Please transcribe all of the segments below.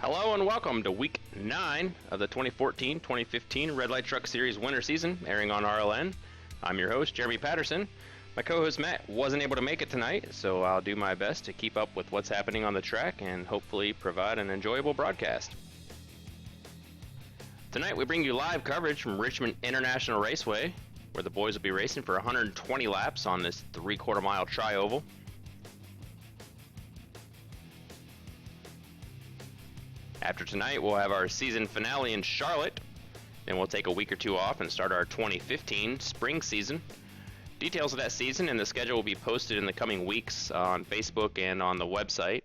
Hello and welcome to Week 9 of the 2014-2015 Red Light Truck Series winter season, airing on RLN. I'm your host, Jeremy Patterson. My co-host Matt wasn't able to make it tonight, so I'll do my best to keep up with what's happening on the track and hopefully provide an enjoyable broadcast. Tonight we bring you live coverage from Richmond International Raceway, where the boys will be racing for 120 laps on this 3/4 mile tri-oval. After tonight, we'll have our season finale in Charlotte. Then we'll take a week or two off and start our 2015 spring season. Details of that season and the schedule will be posted in the coming weeks on Facebook and on the website.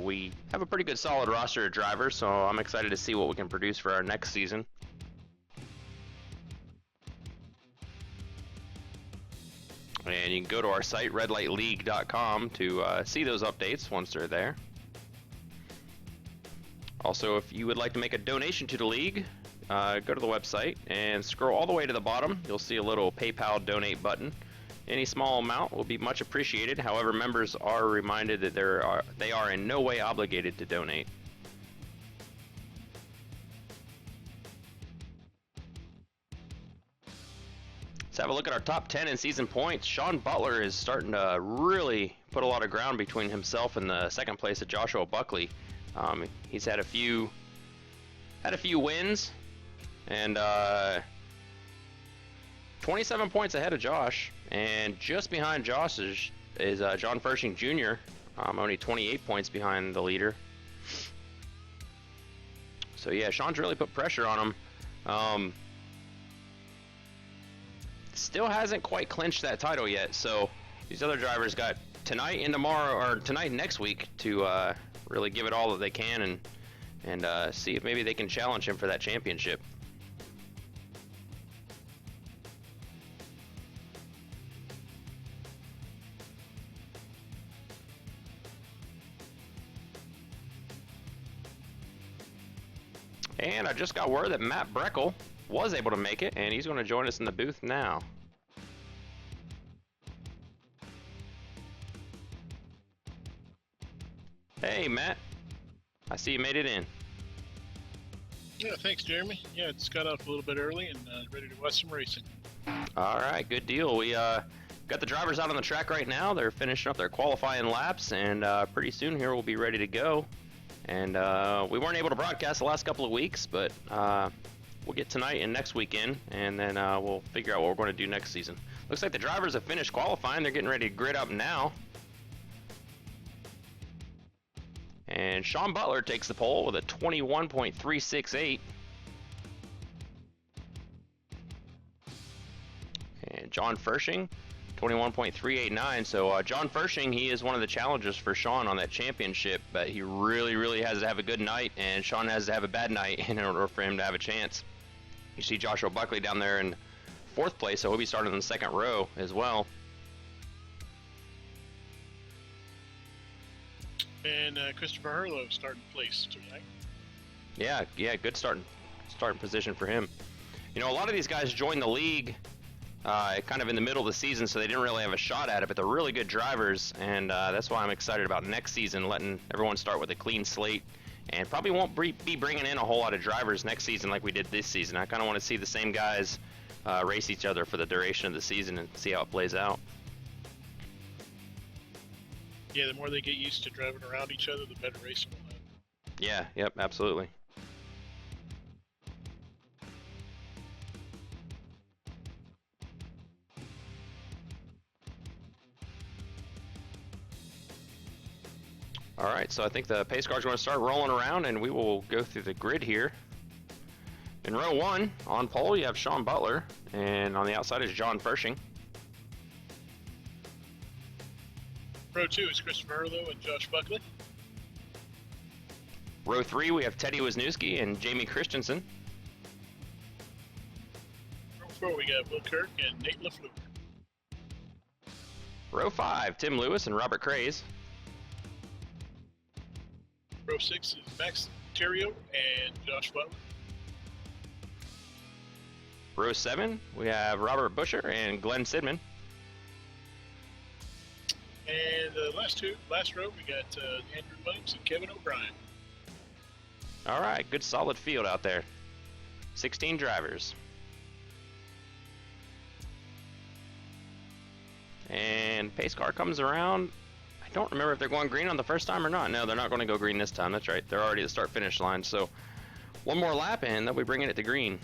We have a pretty good solid roster of drivers, so I'm excited to see what we can produce for our next season. And you can go to our site, redlightleague.com, to see those updates once they're there. Also, if you would like to make a donation to the league, go to the website and scroll all the way to the bottom. You'll see a little PayPal donate button. Any small amount will be much appreciated. However, members are reminded that they are in no way obligated to donate. Let's have a look at our top 10 in season points. Sean Butler is starting to really put a lot of ground between himself and the second place at Joshua Buckley. He's had a few wins, and 27 points ahead of Josh, and just behind Josh is John Fershing Jr., only 28 points behind the leader. So yeah, Sean's really put pressure on him. Still hasn't quite clinched that title yet, so these other drivers got tonight and tomorrow, or tonight and next week, to really give it all that they can and see if maybe they can challenge him for that championship. And I just got word that Matt Breckel was able to make it, and he's going to join us in the booth now. Hey, Matt. I see you made it in. Yeah, thanks, Jeremy. Yeah, just got out a little bit early and ready to watch some racing. All right, good deal. We got the drivers out on the track right now. They're finishing up their qualifying laps, and pretty soon here we'll be ready to go. And we weren't able to broadcast the last couple of weeks, but we'll get tonight and next weekend, and then we'll figure out what we're going to do next season. Looks like the drivers have finished qualifying. They're getting ready to grid up now. And Sean Butler takes the pole with a 21.368. And John Fershing, 21.389. So John Fershing, he is one of the challengers for Sean on that championship, but he really has to have a good night, and Sean has to have a bad night in order for him to have a chance. You see Joshua Buckley down there in 4th place, so he'll be starting in the 2nd row as well. And Christopher Hurlow starting place tonight. Yeah, good starting position for him. You know, a lot of these guys joined the league kind of in the middle of the season, so they didn't really have a shot at it, but they're really good drivers, and that's why I'm excited about next season, letting everyone start with a clean slate, and probably won't be bringing in a whole lot of drivers next season like we did this season. I kind of want to see the same guys race each other for the duration of the season and see how it plays out. Yeah, the more they get used to driving around each other, the better racing will have. Yeah, yep, absolutely. All right, so I think the pace cars are going to start rolling around, and we will go through the grid here. In row 1, on pole, you have Sean Butler, and on the outside is John Fershing. Row 2 is Christopher Hurlow and Josh Buckley. Row 3, we have Teddy Wisniewski and Jamie Christensen. Row 4, we got Will Kirk and Nate LaFleur. Row 5, Tim Lewis and Robert Craze. Row 6 is Max Terrio and Josh Butler. Row 7, we have Robert Busher and Glenn Sidman. And the last row, we got Andrew Williams and Kevin O'Brien. All right, good solid field out there. 16 drivers. And pace car comes around. I don't remember if they're going green on the first time or not. No, they're not going to go green this time. That's right. They're already at the start-finish line. So one more lap and they'll be bringing it to green.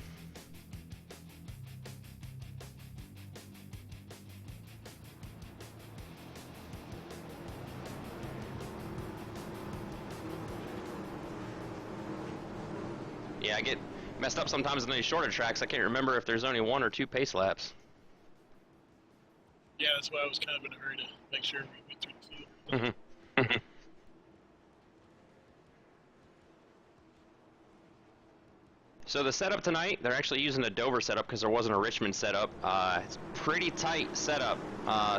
Yeah, I get messed up sometimes in these shorter tracks. I can't remember if there's only 1 or 2 pace laps. Yeah, that's why I was kind of in a hurry to make sure we went through the field. Mm-hmm. So the setup tonight, they're actually using a Dover setup because there wasn't a Richmond setup. It's pretty tight setup,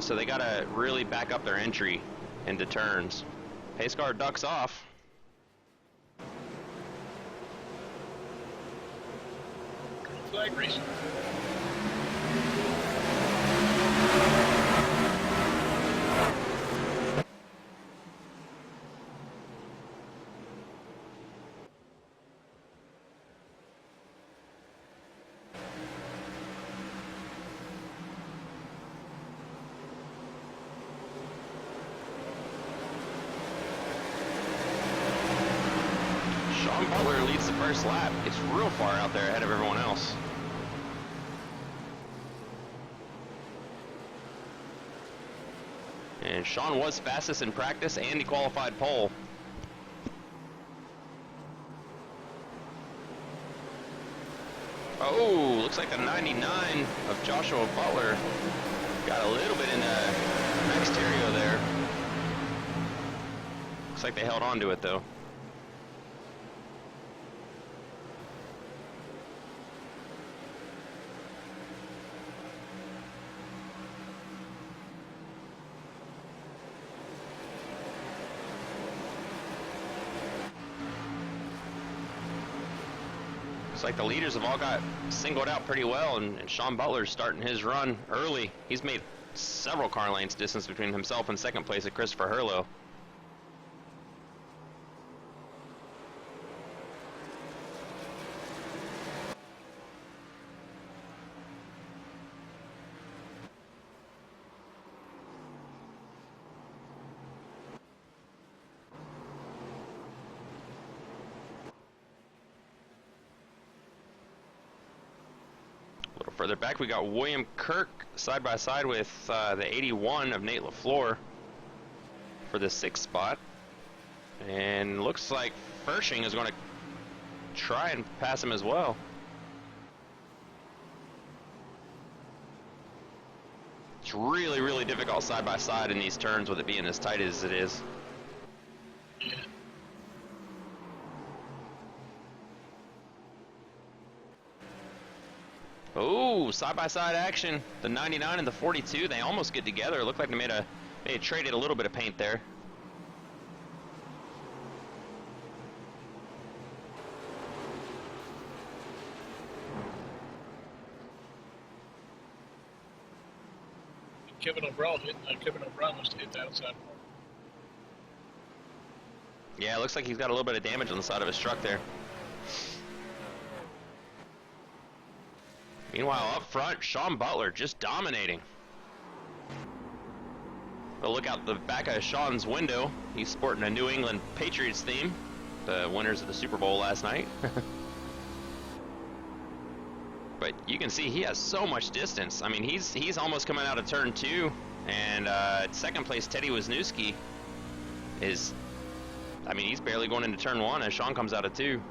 so they got to really back up their entry into turns. Pace car ducks off. Flag racing. Sean Butler leads the first lap. It's real far out there ahead of everyone else. And Sean was fastest in practice and he qualified pole. Oh, looks like the 99 of Joshua Butler got a little bit in the exterior there. Looks like they held on to it though. Looks like the leaders have all got singled out pretty well, and Sean Butler's starting his run early. He's made several car lengths distance between himself and second place at Christopher Hurlow. Further back, we got William Kirk side by side with the 81 of Nate LaFleur for the 6th spot. And looks like Fershing is going to try and pass him as well. It's really, really difficult side by side in these turns with it being as tight as it is. Yeah. Oh, side-by-side action. The 99 and the 42, they almost get together. It looked like they traded a little bit of paint there. Kevin O'Brien must have hit the outside wall. Yeah, it looks like he's got a little bit of damage on the side of his truck there. Meanwhile, up front, Sean Butler just dominating. But look out the back of Sean's window. He's sporting a New England Patriots theme, the winners of the Super Bowl last night. But you can see he has so much distance. I mean, he's almost coming out of turn 2, and second place Teddy Wisniewski is, I mean, he's barely going into turn 1 as Sean comes out of 2.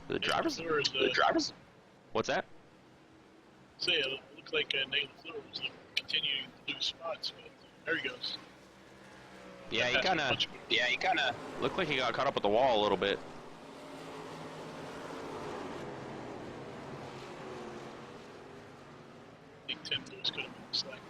The drivers? What's that? So yeah, it looks like Nate LaFleur was continuing to lose spots, but there he goes. Yeah, he kind of looked like he got caught up with the wall a little bit. I think Tim Lewis could have been slack.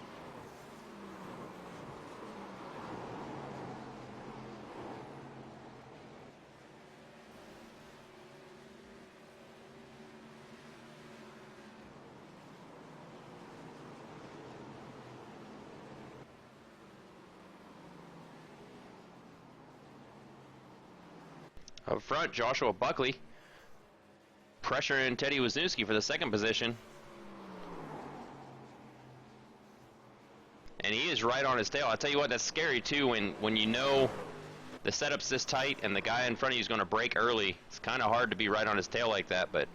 Up front, Joshua Buckley pressuring Teddy Wisniewski for the second position. And he is right on his tail. I'll tell you what, that's scary too when you know the setup's this tight and the guy in front of you is going to break early. It's kind of hard to be right on his tail like that, but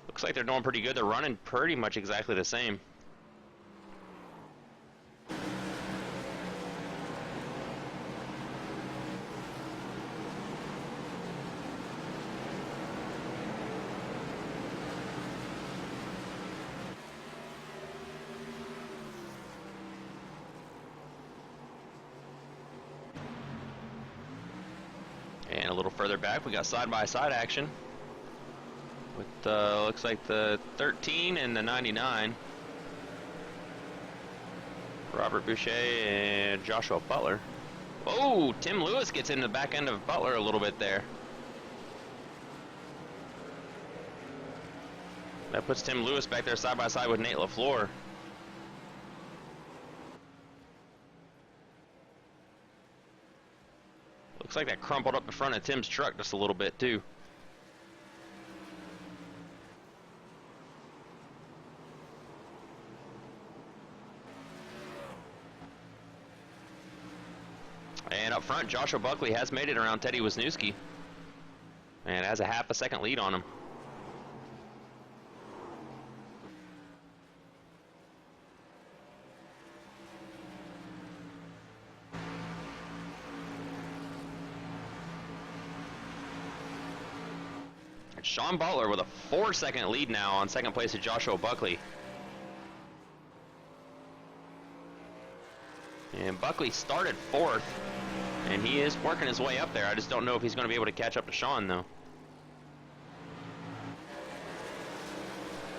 looks like they're doing pretty good. They're running pretty much exactly the same. And a little further back, we got side-by-side action with looks like the 13 and the 99. Robert Boucher and Joshua Butler. Oh, Tim Lewis gets in the back end of Butler a little bit there. That puts Tim Lewis back there side-by-side with Nate LaFleur. Looks like that crumpled up the front of Tim's truck just a little bit too. And up front, Joshua Buckley has made it around Teddy Wisniewski and has a half a second lead on him. Sean Butler with a 4-second lead now on second place to Joshua Buckley. And Buckley started fourth, and he is working his way up there. I just don't know if he's going to be able to catch up to Sean, though.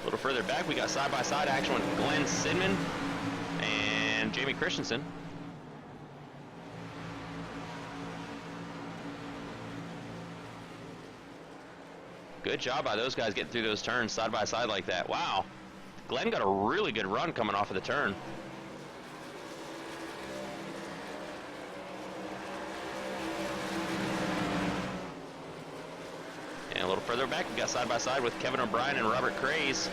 A little further back, we got side-by-side action with Glenn Sidman and Jamie Christensen. Good job by those guys getting through those turns side by side like that. Wow. Glenn got a really good run coming off of the turn. And a little further back, we got side by side with Kevin O'Brien and Robert Craze.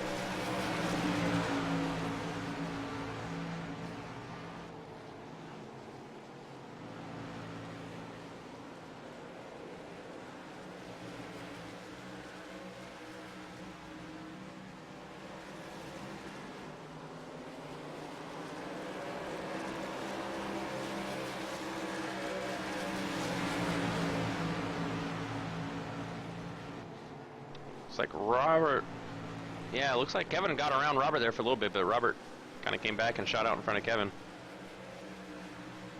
Looks like Robert, yeah, it looks like Kevin got around Robert there for a little bit, but Robert kind of came back and shot out in front of Kevin.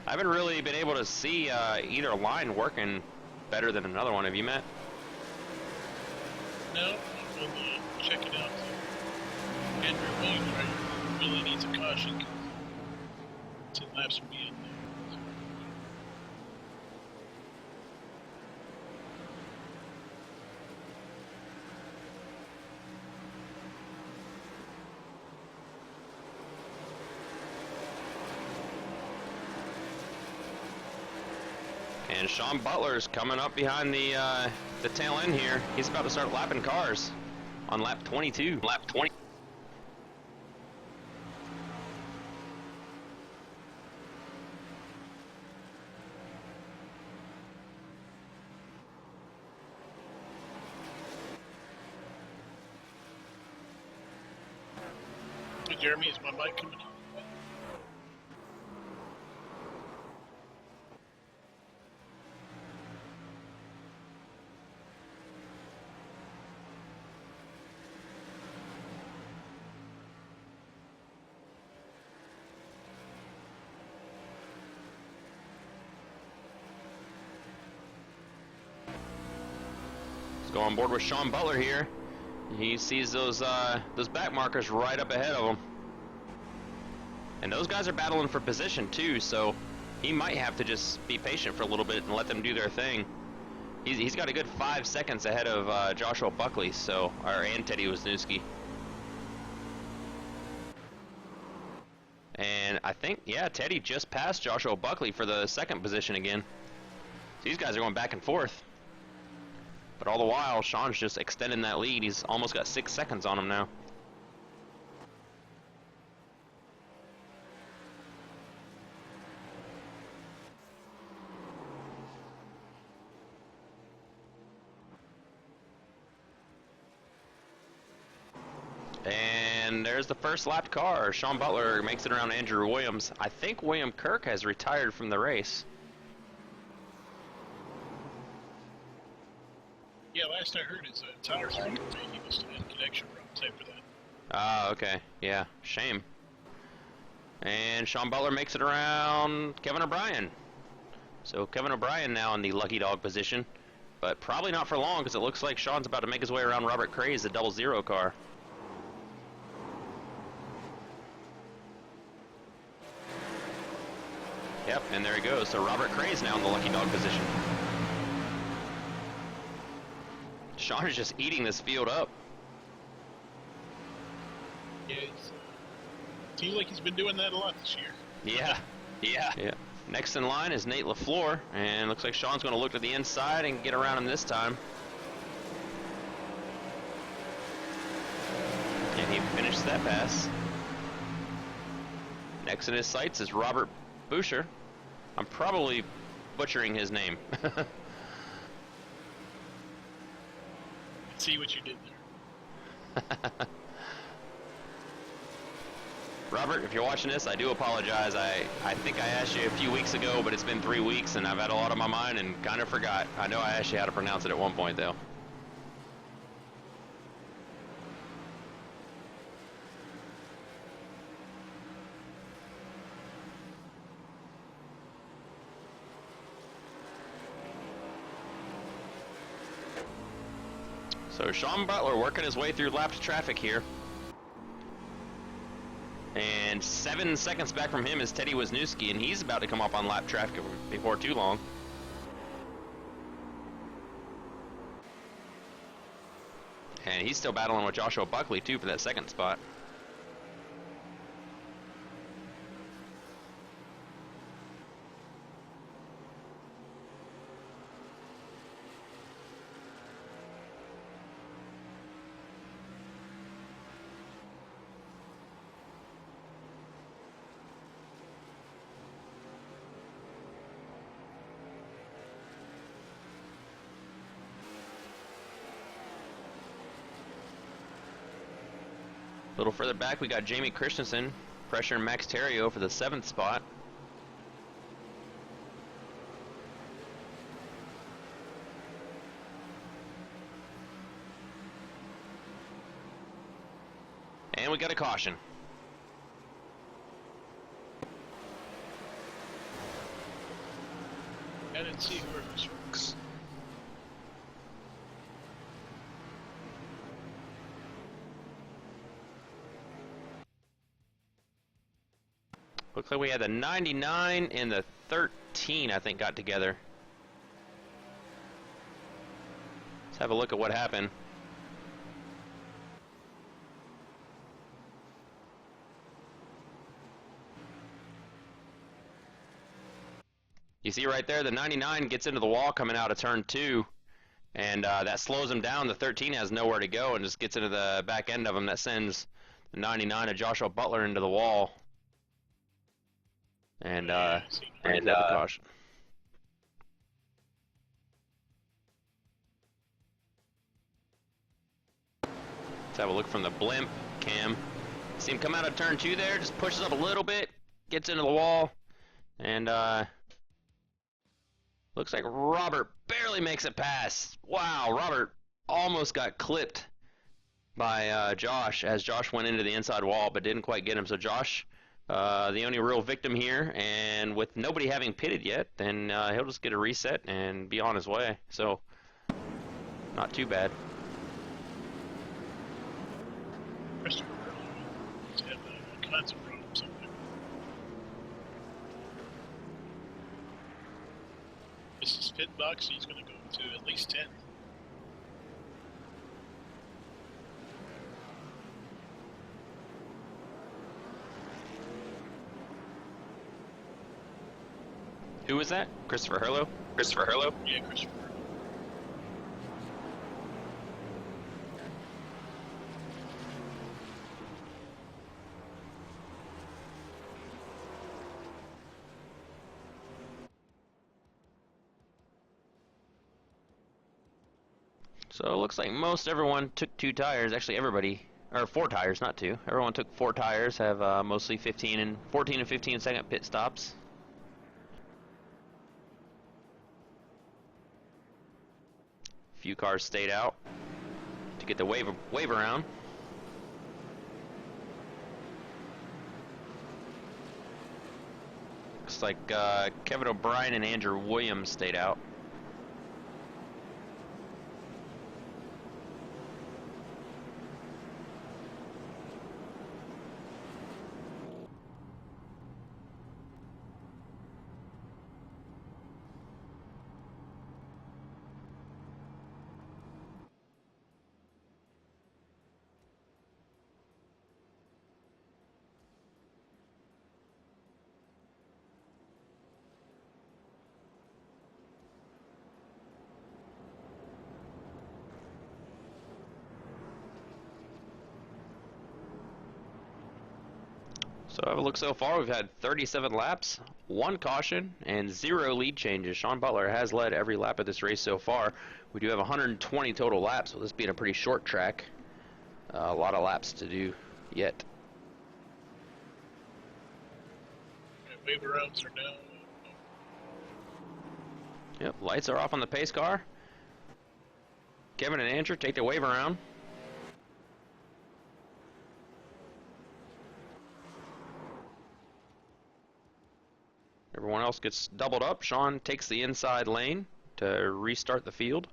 I haven't really been able to see either line working better than another one. Have you, Matt? No, we'll check it out. Andrew Williams right really needs a caution. 10 laps from being there. And Sean Butler's coming up behind the tail end here. He's about to start lapping cars on lap 22. Lap 20. Hey, Jeremy, is my mic coming on? Go on board with Sean Butler here. He sees those back markers right up ahead of him. And those guys are battling for position too, so he might have to just be patient for a little bit and let them do their thing. He's got a good 5 seconds ahead of Joshua Buckley, and Teddy Wisniewski. And I think, yeah, Teddy just passed Joshua Buckley for the second position again. These guys are going back and forth. But all the while, Sean's just extending that lead. He's almost got 6 seconds on him now. And there's the first lapped car. Sean Butler makes it around Andrew Williams. I think William Kirk has retired from the race. Yeah, last I heard his tires were complete. He must have had connection problems after that. Ah, okay. Yeah, shame. And Sean Butler makes it around Kevin O'Brien. So Kevin O'Brien now in the lucky dog position. But probably not for long, because it looks like Sean's about to make his way around Robert Craze, the 00 car. Yep, and there he goes. So Robert Craze now in the lucky dog position. Sean is just eating this field up. Yeah, it seems like he's been doing that a lot this year. Yeah. Next in line is Nate LaFleur, and looks like Sean's going to look to the inside and get around him this time. And he finishes that pass. Next in his sights is Robert Boucher. I'm probably butchering his name. See what you did there. Robert, if you're watching this, I do apologize. I think I asked you a few weeks ago, but it's been 3 weeks, and I've had a lot on my mind and kind of forgot. I know I asked you how to pronounce it at one point, though. So Sean Butler working his way through lapped traffic here. And 7 seconds back from him is Teddy Wisniewski, and he's about to come up on lap traffic before too long. And he's still battling with Joshua Buckley, too, for that second spot. A little further back, we got Jamie Christensen pressuring Max Terrio for the 7th spot. And we got a caution. I didn't see where it was from. Looks like we had the 99 and the 13, I think, got together. Let's have a look at what happened. You see right there, the 99 gets into the wall coming out of turn 2, and that slows him down. The 13 has nowhere to go and just gets into the back end of him. That sends the 99 of Joshua Butler into the wall. And the caution. Let's have a look from the blimp cam. See him come out of turn 2 there, just pushes up a little bit, gets into the wall, and looks like Robert barely makes it past. Wow, Robert almost got clipped by Josh as Josh went into the inside wall, but didn't quite get him. So Josh, the only real victim here, and with nobody having pitted yet, then he'll just get a reset and be on his way. So, not too bad. Christopher Burley has had all kinds of problems up there. This is pit box, he's going to go to at least 10. Who was that? Christopher Hurlow? Christopher Hurlow? Yeah, Christopher. So it looks like most everyone took 2 tires. Actually, everybody, or 4 tires, not 2. Everyone took 4 tires. Have mostly 14 and 15-second pit stops. Few cars stayed out to get the wave around. Looks like Kevin O'Brien and Andrew Williams stayed out. So have a look so far. We've had 37 laps, 1 caution, and 0 lead changes. Sean Butler has led every lap of this race so far. We do have 120 total laps, so this being a pretty short track. A lot of laps to do yet. Wave rounds are down. Yep, lights are off on the pace car. Kevin and Andrew take their wave around. Everyone else gets doubled up. Sean takes the inside lane to restart the field.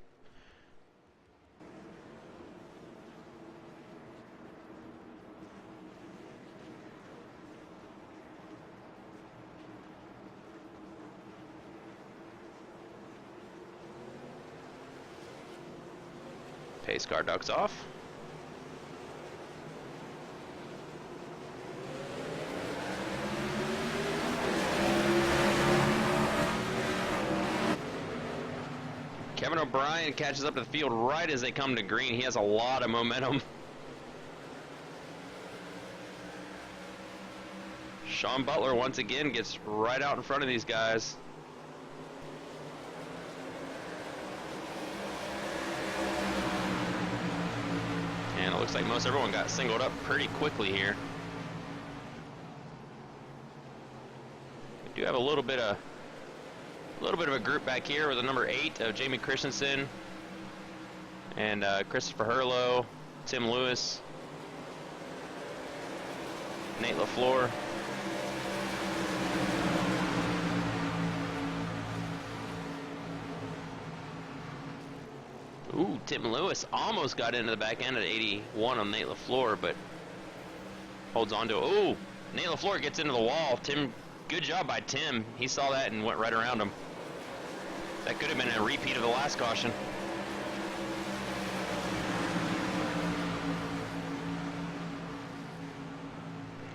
Pace car ducks off. Kevin O'Brien catches up to the field right as they come to green. He has a lot of momentum. Sean Butler once again gets right out in front of these guys. And it looks like most everyone got singled up pretty quickly here. We do have a little bit of a group back here with the number 8 of Jamie Christensen and Christopher Hurlow, Tim Lewis, Nate LaFleur. Ooh, Tim Lewis almost got into the back end at 81 on Nate LaFleur, but holds on to it. Ooh, Nate LaFleur gets into the wall. Tim, good job by Tim. He saw that and went right around him. That could have been a repeat of the last caution.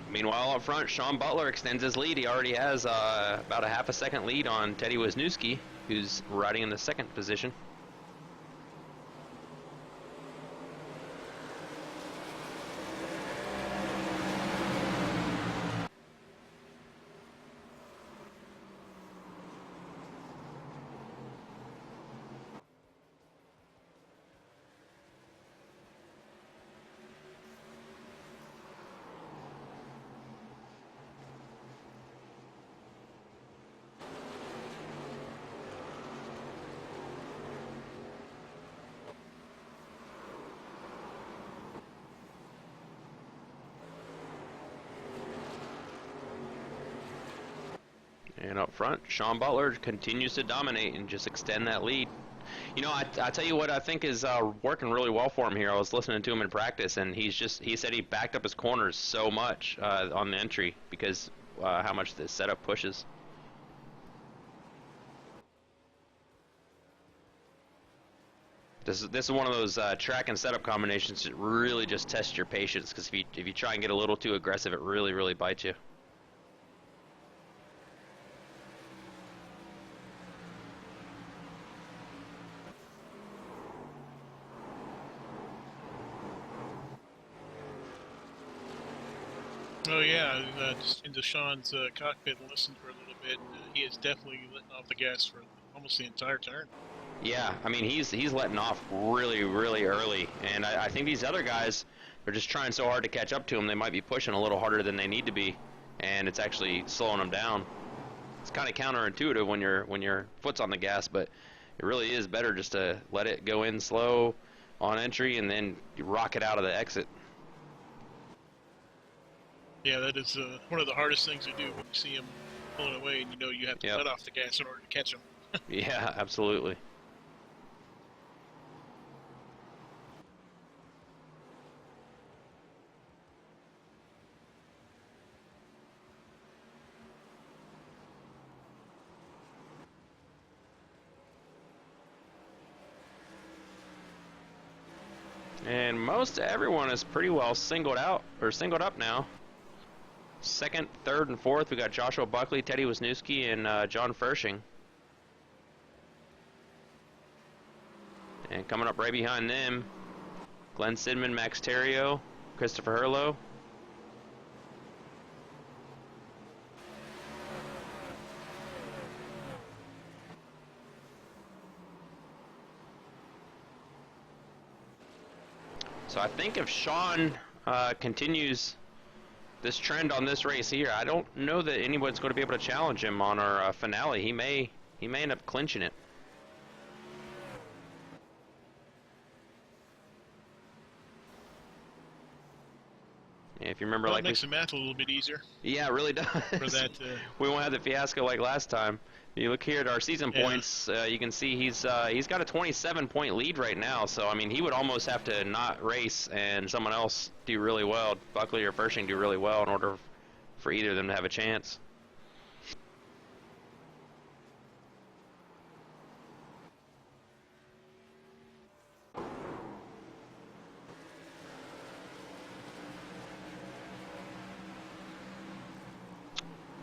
Meanwhile, up front, Sean Butler extends his lead. He already has about a half a second lead on Teddy Wisniewski, who's riding in the 2nd position. And up front, Sean Butler continues to dominate and just extend that lead. You know, I tell you what I think is working really well for him here. I was listening to him in practice, and he said he backed up his corners so much on the entry because how much the setup pushes. This is one of those track and setup combinations that really just test your patience, because if you try and get a little too aggressive, it really bites you. Oh yeah, just into Sean's cockpit and listened for a little bit. He is definitely letting off the gas for almost the entire turn. Yeah, I mean he's letting off really early, and I think these other guys are just trying so hard to catch up to him. They might be pushing a little harder than they need to be, and it's actually slowing them down. It's kind of counterintuitive when your foot's on the gas, but it really is better just to let it go in slow on entry and then you rock it out of the exit. Yeah, that is one of the hardest things to do when you see him pulling away and you know you have to Yep. let off the gas in order to catch him. Yeah, absolutely. And most everyone is pretty well singled out or singled up now. Second, third, and fourth, we got Joshua Buckley, Teddy Wisniewski, and John Fershing. And coming up right behind them, Glenn Sidman, Max Terrio, Christopher Hurlow. So I think if Sean continues this trend on this race here, I don't know that anyone's going to be able to challenge him on our finale. He may end up clinching it. If you remember, Well, like it makes the math a little bit easier. Yeah, it really does. For that, we won't have the fiasco like last time. You look here at our season points, you can see he's got a 27-point lead right now. So I mean, he would almost have to not race and someone else do really well, Buckley or Fershing do really well in order for either of them to have a chance.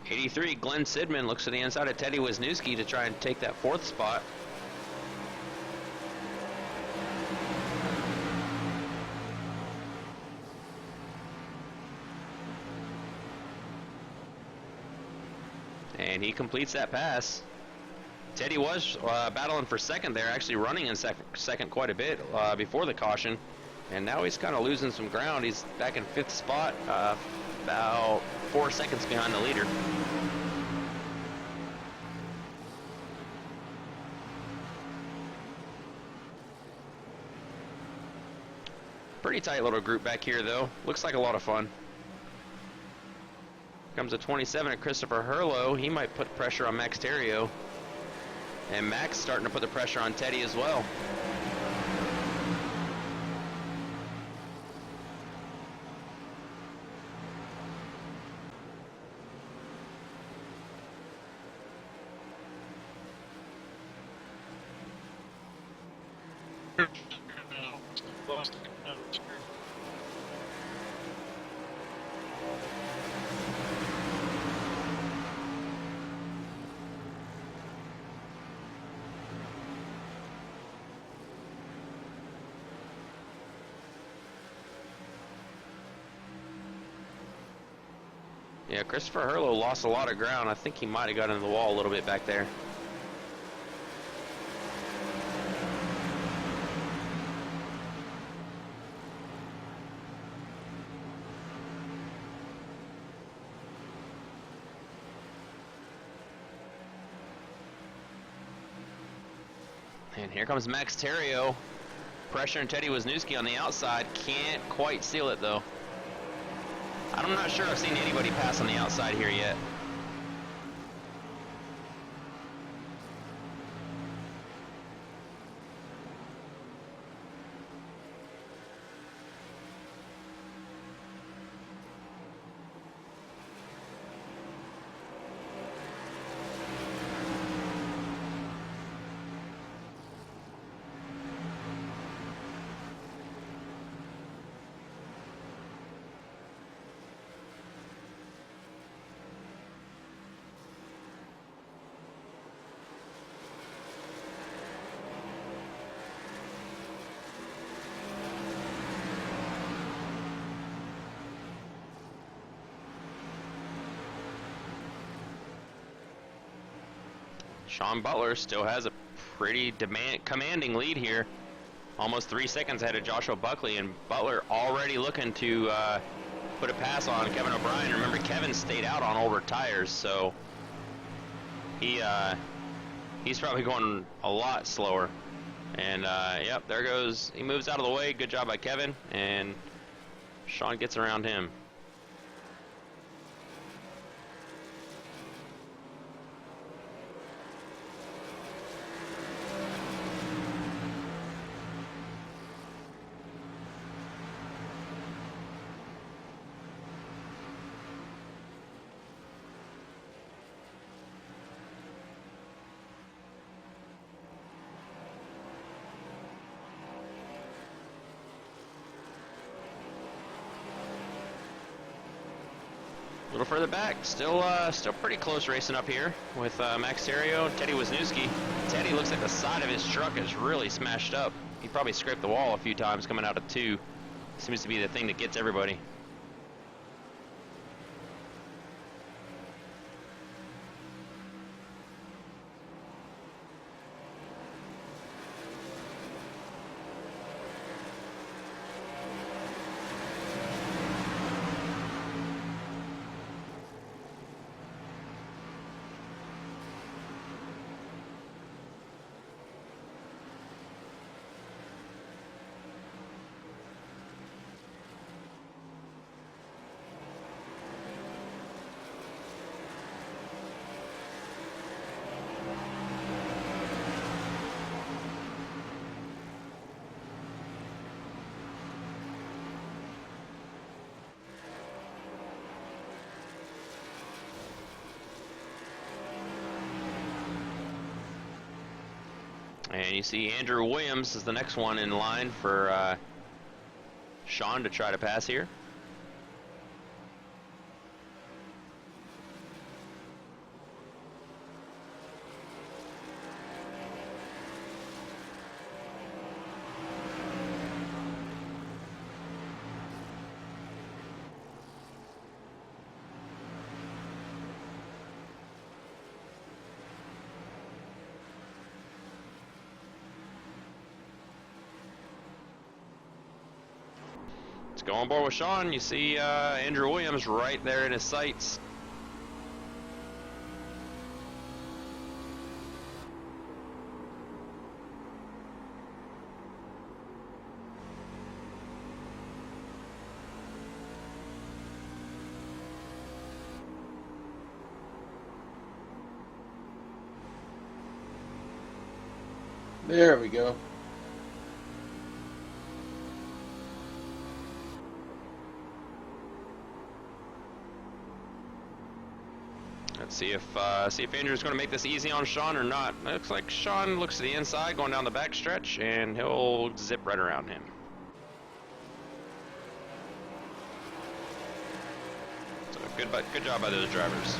'83, Glenn Sidman looks to the inside of Teddy Wisniewski to try and take that fourth spot. And he completes that pass. Teddy was battling for second there, actually running in second quite a bit before the caution. And now he's kind of losing some ground. He's back in fifth spot, about 4 seconds behind the leader. Pretty tight little group back here, though. Looks like a lot of fun. Comes a 27 at Christopher Hurlow. He might put pressure on Max Terrio. And Max starting to put the pressure on Teddy as well. Lost. Yeah, Christopher Hurlow lost a lot of ground. I think he might have got into the wall a little bit back there. And here comes Max Terrio. Pressuring Teddy Wisniewski on the outside. Can't quite seal it, though. I'm not sure I've seen anybody pass on the outside here yet. Sean Butler still has a pretty commanding lead here. Almost 3 seconds ahead of Joshua Buckley, and Butler already looking to put a pass on Kevin O'Brien. Remember, Kevin stayed out on older tires, so he's probably going a lot slower. And yep, there goes. He moves out of the way. Good job by Kevin, and Sean gets around him. A little further back, still pretty close racing up here with Max Terrio and Teddy Wisniewski. Teddy looks like the side of his truck is really smashed up. He probably scraped the wall a few times coming out of 2. Seems to be the thing that gets everybody. And you see Andrew Williams is the next one in line for Sean to try to pass here. Go on board with Sean. You see Andrew Williams right there in his sights. There we go. Let's see if Andrew's going to make this easy on Sean or not. It looks like Sean looks to the inside, going down the back stretch, and he'll zip right around him. So good job by those drivers.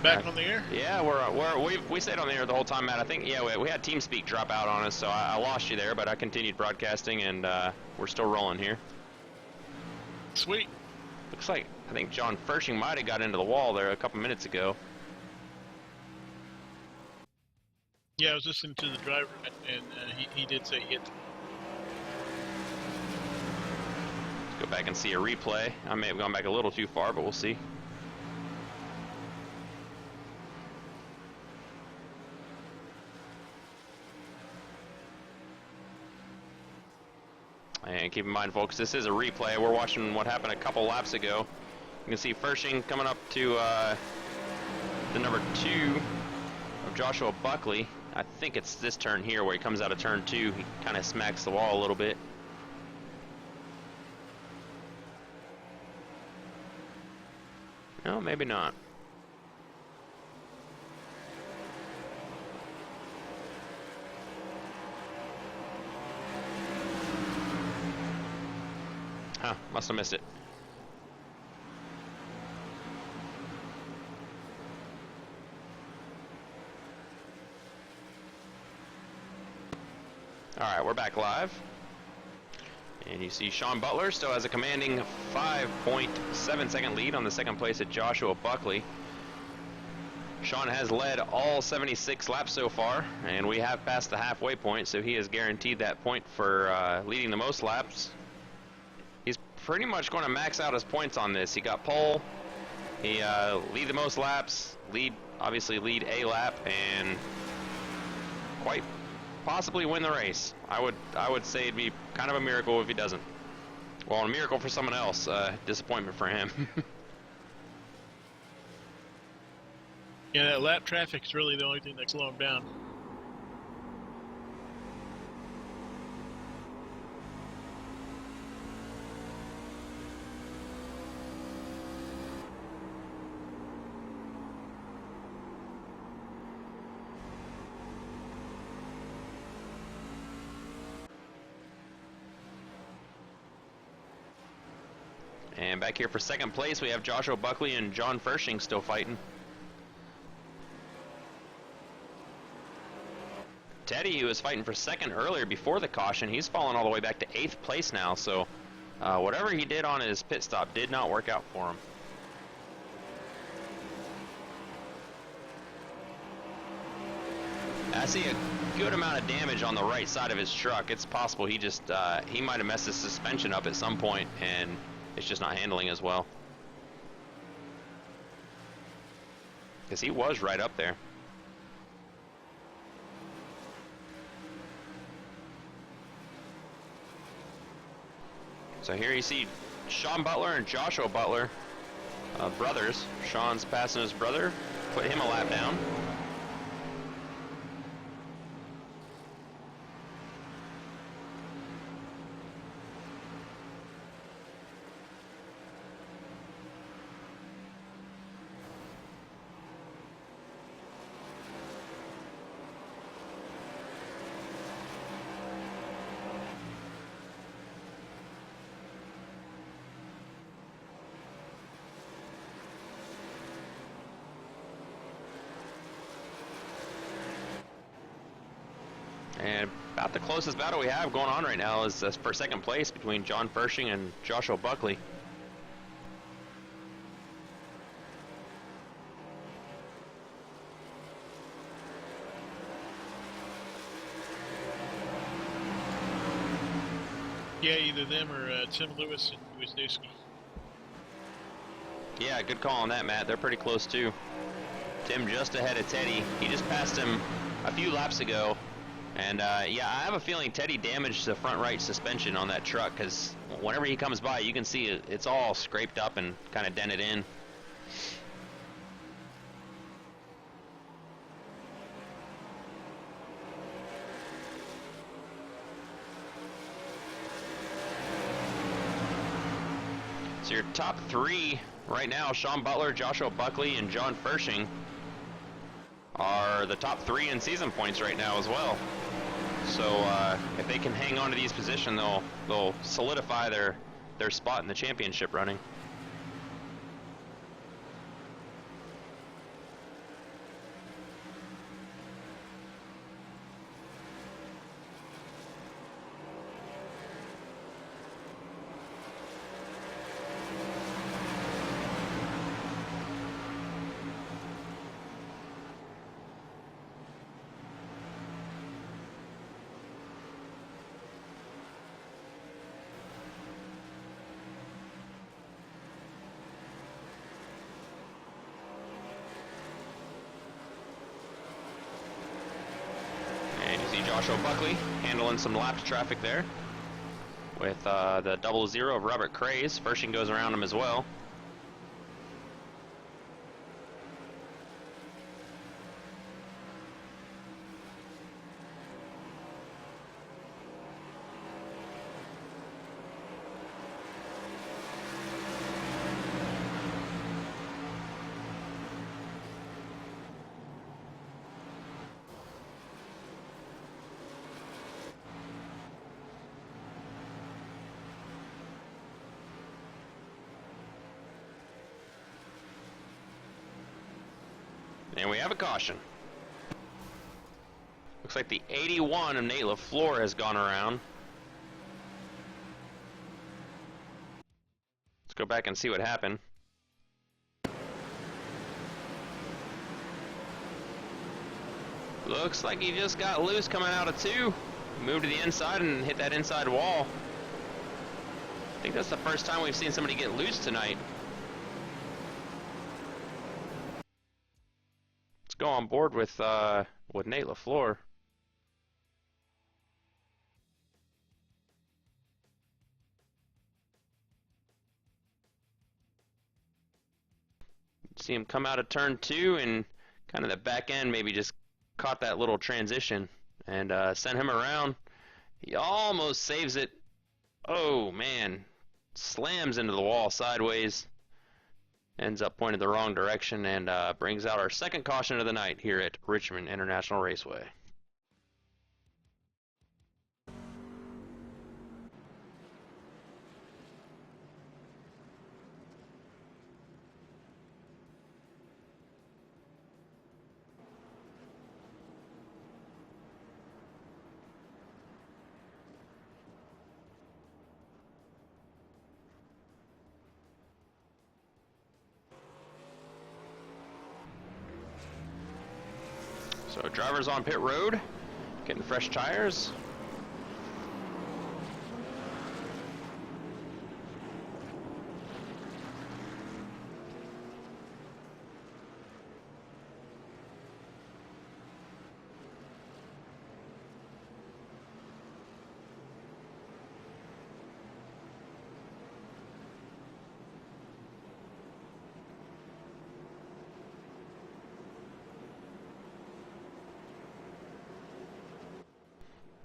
Back on the air? Yeah, we stayed on the air the whole time, Matt. I think, yeah, we had TeamSpeak drop out on us, so I lost you there, but I continued broadcasting, and we're still rolling here. Sweet. Looks like, I think John Fershing might have got into the wall there a couple minutes ago. Yeah, I was listening to the driver, and he did say he hit. Let's go back and see a replay. I may have gone back a little too far, but we'll see. And keep in mind, folks, this is a replay. We're watching what happened a couple laps ago. You can see Fershing coming up to the number 2 of Joshua Buckley. I think it's this turn here where he comes out of turn 2. He kind of smacks the wall a little bit. No, maybe not. Huh, must have missed it. Alright, we're back live. And you see Sean Butler still has a commanding 5.7 second lead on the second place at Joshua Buckley. Sean has led all 76 laps so far, and we have passed the halfway point, so he is guaranteed that point for leading the most laps. He's pretty much going to max out his points on this. He got pole, he lead the most laps, obviously lead a lap, and quite possibly win the race. I would say it'd be kind of a miracle if he doesn't. Well, a miracle for someone else, disappointment for him. Yeah, that lap traffic's really the only thing that slow him down. And back here for second place, we have Joshua Buckley and John Fershing still fighting. Teddy, who was fighting for second earlier before the caution, he's fallen all the way back to 8th place now, so whatever he did on his pit stop did not work out for him. I see a good amount of damage on the right side of his truck. It's possible he just, he might have messed his suspension up at some point, and it's just not handling as well. Because he was right up there. So here you see Sean Butler and Joshua Butler, brothers. Sean's passing his brother, put him a lap down. And about the closest battle we have going on right now is for second place between John Fershing and Joshua Buckley. Yeah, either them or Tim Lewis and Wisniewski. Yeah, good call on that, Matt. They're pretty close too. Tim just ahead of Teddy. He just passed him a few laps ago. And yeah, I have a feeling Teddy damaged the front right suspension on that truck, because whenever he comes by, you can see it's all scraped up and kind of dented in. So your top three right now, Sean Butler, Joshua Buckley, and John Fershing, are the top three in season points right now as well. So if they can hang on to these positions, they'll solidify their spot in the championship running. Joshua Buckley handling some lapped traffic there with the 00 of Robert Craze. Fershing goes around him as well. And we have a caution. Looks like the 81 of Nate LaFleur has gone around. Let's go back and see what happened. Looks like he just got loose coming out of 2. Moved to the inside and hit that inside wall. I think that's the first time we've seen somebody get loose tonight. Let's go on board with Nate LaFleur. See him come out of turn 2 and kind of the back end maybe just caught that little transition and sent him around. He almost saves it. Oh man, slams into the wall sideways. Ends up pointed the wrong direction and brings out our second caution of the night here at Richmond International Raceway. So drivers on pit road, getting fresh tires.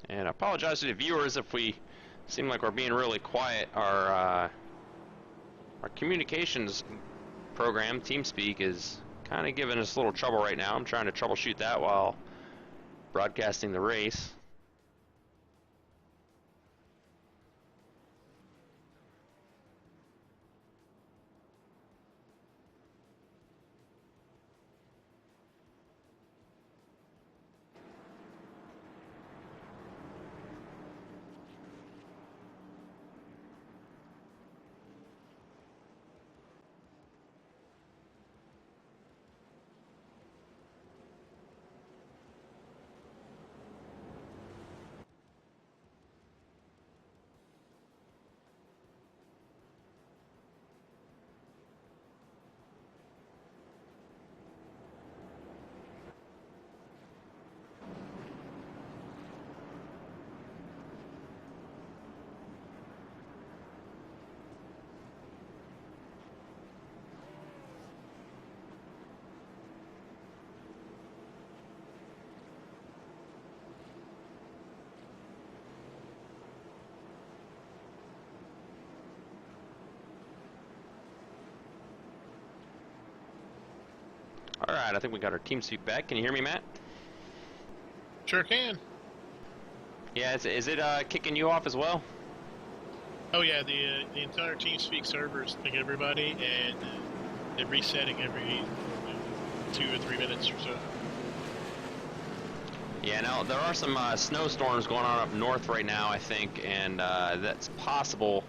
And I apologize to the viewers if we seem like we're being really quiet. Our communications program, TeamSpeak, is kind of giving us a little trouble right now. I'm trying to troubleshoot that while broadcasting the race. Alright, I think we got our TeamSpeak back. Can you hear me, Matt? Sure can. Yeah, is it kicking you off as well? Oh yeah, the entire TeamSpeak server is picking everybody, and they're resetting every 2 or 3 minutes or so. Yeah, now there are some snowstorms going on up north right now, I think, and that's possible.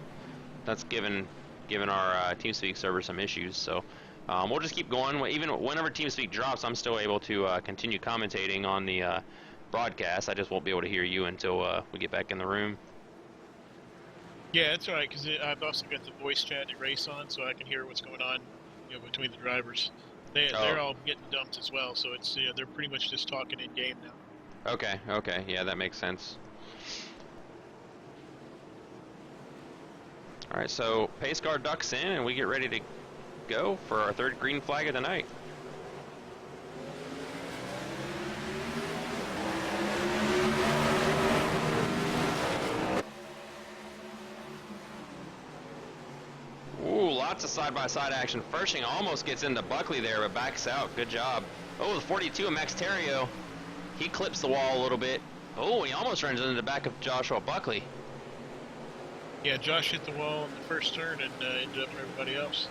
That's given our TeamSpeak server some issues, so we'll just keep going. Even whenever TeamSpeak drops, I'm still able to continue commentating on the broadcast. I just won't be able to hear you until we get back in the room. Yeah, that's all right, because I've also got the voice chat and race on, so I can hear what's going on, between the drivers. They're all getting dumped as well, so it's they're pretty much just talking in game now. Okay, yeah, that makes sense. All right, so pace car ducks in, and we get ready to go for our third green flag of the night. Ooh, lots of side-by-side action. Fershing almost gets into Buckley there, but backs out. Good job. Oh, the 42 of Max Terrio. He clips the wall a little bit. Oh, he almost runs into the back of Joshua Buckley. Yeah, Josh hit the wall in the first turn and ended up with everybody else.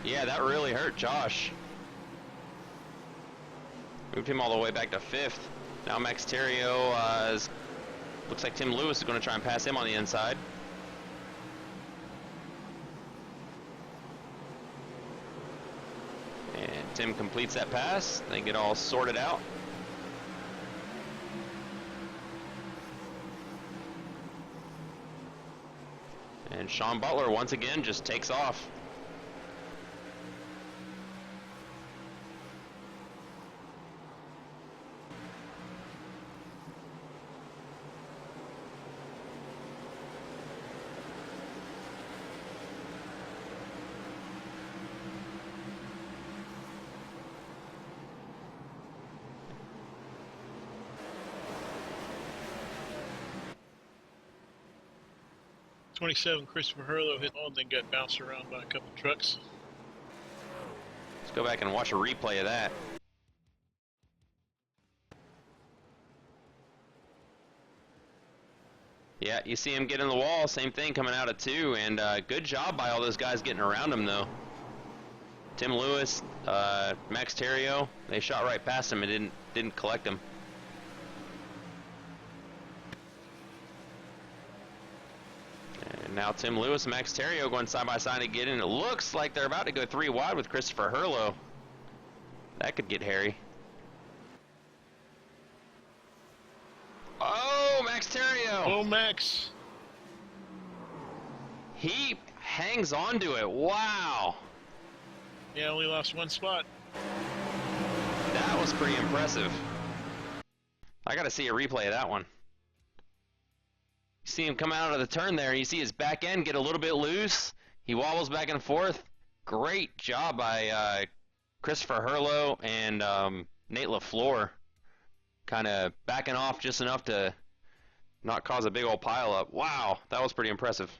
Yeah, that really hurt Josh. Moved him all the way back to 5th. Now Max Terrio looks like Tim Lewis is going to try and pass him on the inside. And Tim completes that pass. They get all sorted out. And Sean Butler once again just takes off. '27 Christopher Hurlow hit on, then got bounced around by a couple trucks. Let's go back and watch a replay of that. Yeah, you see him get in the wall, same thing coming out of 2, and good job by all those guys getting around him though. Tim Lewis, Max Terrio, they shot right past him and didn't collect him. And now Tim Lewis and Max Terrio going side by side again, and it looks like they're about to go 3 wide with Christopher Hurlow. That could get hairy. Oh, Max Terrio! Oh, Max! He hangs on to it. Wow! Yeah, only lost 1 spot. That was pretty impressive. I got to see a replay of that one. You see him come out of the turn there. You see his back end get a little bit loose. He wobbles back and forth. Great job by Christopher Hurlow and Nate LaFleur. Kind of backing off just enough to not cause a big old pile up. Wow, that was pretty impressive.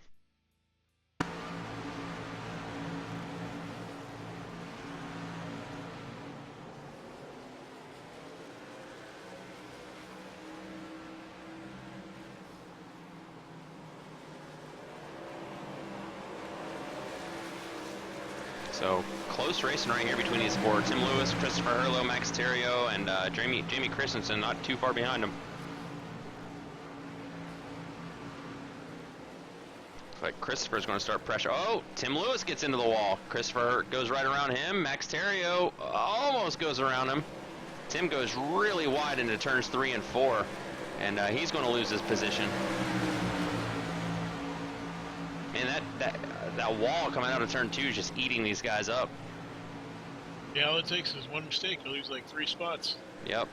So close racing right here between these 4. Tim Lewis, Christopher Hurlow, Max Terrio, and Jamie Christensen not too far behind him. Looks like Christopher's going to start pressure. Oh, Tim Lewis gets into the wall. Christopher goes right around him. Max Terrio almost goes around him. Tim goes really wide into turns 3 and 4, and he's going to lose his position. Man, that wall coming out of turn 2 is just eating these guys up. Yeah, all it takes is one mistake to lose like 3 spots. Yep.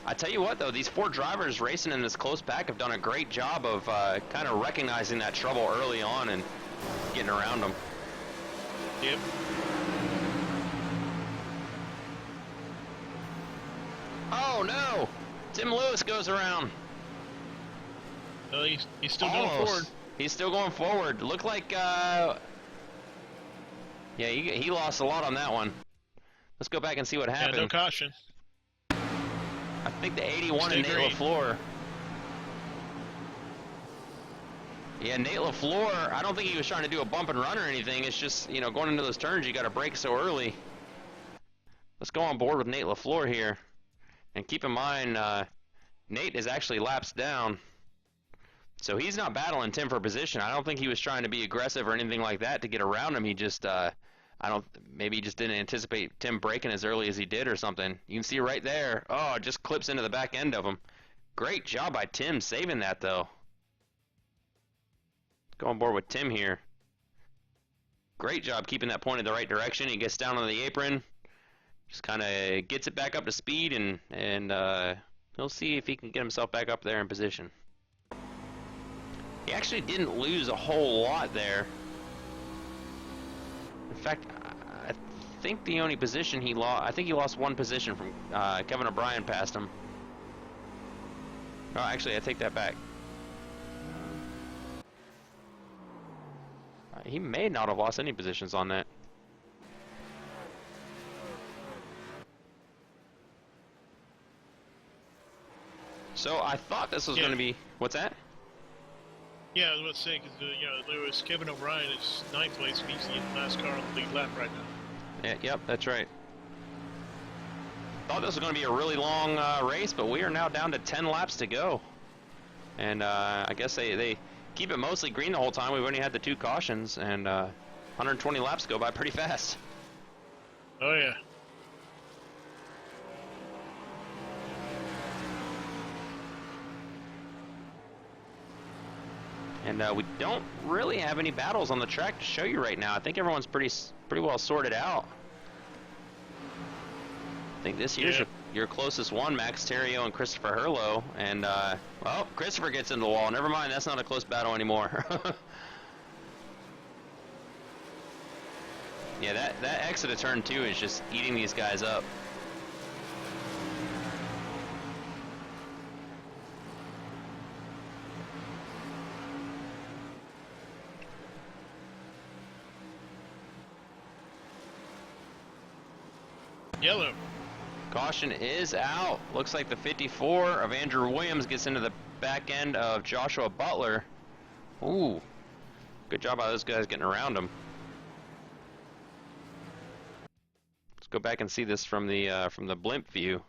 I tell you what, though, these 4 drivers racing in this close pack have done a great job of kind of recognizing that trouble early on and getting around them. Yep. Oh, no! Tim Lewis goes around. Well, he's still going forward. He's still going forward. Looked like, yeah, he lost a lot on that one. Let's go back and see what happened. Yeah, no caution. I think the 81 and Nate LaFleur. Yeah, Nate LaFleur, I don't think he was trying to do a bump and run or anything. It's just, you know, going into those turns, you got to brake so early. Let's go on board with Nate LaFleur here. And keep in mind, Nate is actually laps down. So he's not battling Tim for position. I don't think he was trying to be aggressive or anything like that to get around him. He just, maybe he just didn't anticipate Tim braking as early as he did or something. You can see right there. Oh, it just clips into the back end of him. Great job by Tim saving that, though. Go on board with Tim here. Great job keeping that point in the right direction. He gets down on the apron. Just kind of gets it back up to speed, and he'll see if he can get himself back up there in position. He actually didn't lose a whole lot there. In fact, I think the only position he lost, I think he lost 1 position from Kevin O'Brien past him. No, actually, I take that back. He may not have lost any positions on that. So I thought this was going to be, what's that? Yeah, I was about to say, because Kevin O'Brien is 9th place, and he's the last car on the lead lap right now. Yeah, yep, that's right. thought this was going to be a really long race, but we are now down to 10 laps to go. And I guess they keep it mostly green the whole time. We've only had the 2 cautions, and 120 laps go by pretty fast. Oh, yeah. And we don't really have any battles on the track to show you right now. I think everyone's pretty well sorted out. I think this year's your closest one, Max Terrio and Christopher Hurlow. And, well, Christopher gets into the wall. Never mind, that's not a close battle anymore. Yeah, that exit of turn 2 is just eating these guys up. Yellow. Caution is out. Looks like the 54 of Andrew Williams gets into the back end of Joshua Butler. Ooh, good job by those guys getting around him. Let's go back and see this from the blimp view.